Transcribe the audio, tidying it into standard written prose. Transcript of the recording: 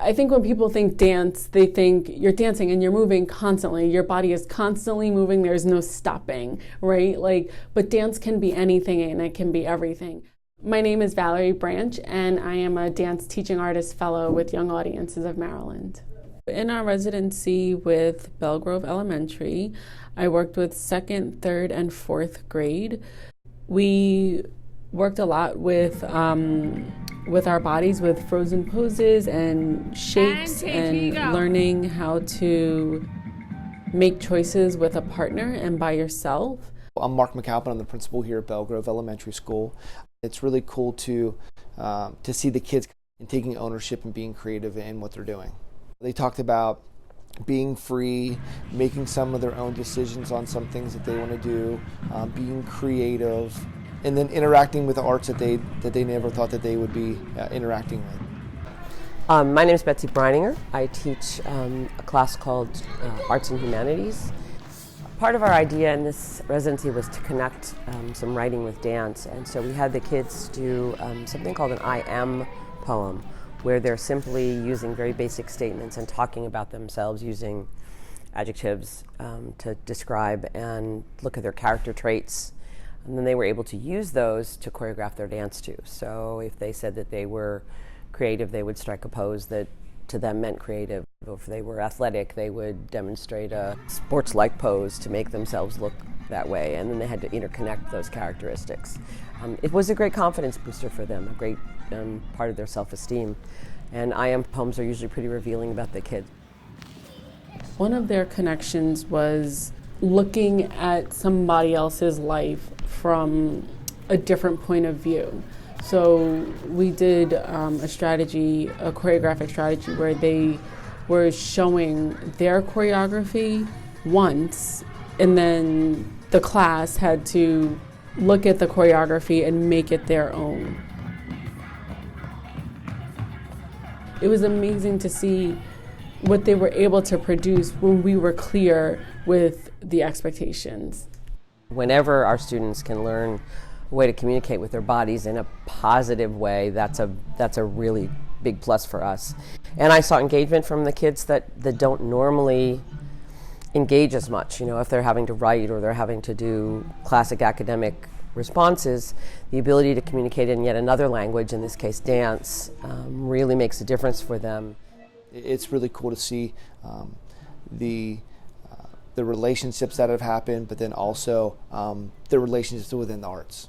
I think when people think dance, they think you're dancing and you're moving constantly. Your body is constantly moving. There's no stopping, right? But dance can be anything and it can be everything. My name is Valerie Branch, and I am a dance teaching artist fellow with Young Audiences of Maryland. In our residency with Belle Grove Elementary, I worked with 2nd, 3rd, and 4th grade. We worked a lot with our bodies, with frozen poses and shapes, and learning how to make choices with a partner and by yourself. I'm Mark McAlpin. I'm the principal here at Belle Grove Elementary School. It's really cool to see the kids taking ownership and being creative in what they're doing. They talked about being free, making some of their own decisions on some things that they want to do, being creative, and then interacting with the arts that they never thought that they would be interacting with. My name is Betsy Breininger. I teach a class called Arts and Humanities. Part of our idea in this residency was to connect some writing with dance, and so we had the kids do something called an I am poem, where they're simply using very basic statements and talking about themselves using adjectives to describe and look at their character traits. And then they were able to use those to choreograph their dance to. So if they said that they were creative, they would strike a pose that to them meant creative. If they were athletic, they would demonstrate a sports-like pose to make themselves look that way. And then they had to interconnect those characteristics. It was a great confidence booster for them, a great part of their self-esteem. And I am poems are usually pretty revealing about the kids. One of their connections was looking at somebody else's life from a different point of view. So we did a choreographic strategy where they were showing their choreography once, and then the class had to look at the choreography and make it their own. It was amazing to see what they were able to produce when we were clear with the expectations. Whenever our students can learn a way to communicate with their bodies in a positive way, that's a really big plus for us. And I saw engagement from the kids that don't normally engage as much. If they're having to write or they're having to do classic academic responses, the ability to communicate in yet another language, in this case dance, really makes a difference for them. It's really cool to see the relationships that have happened, but then also the relationships within the arts.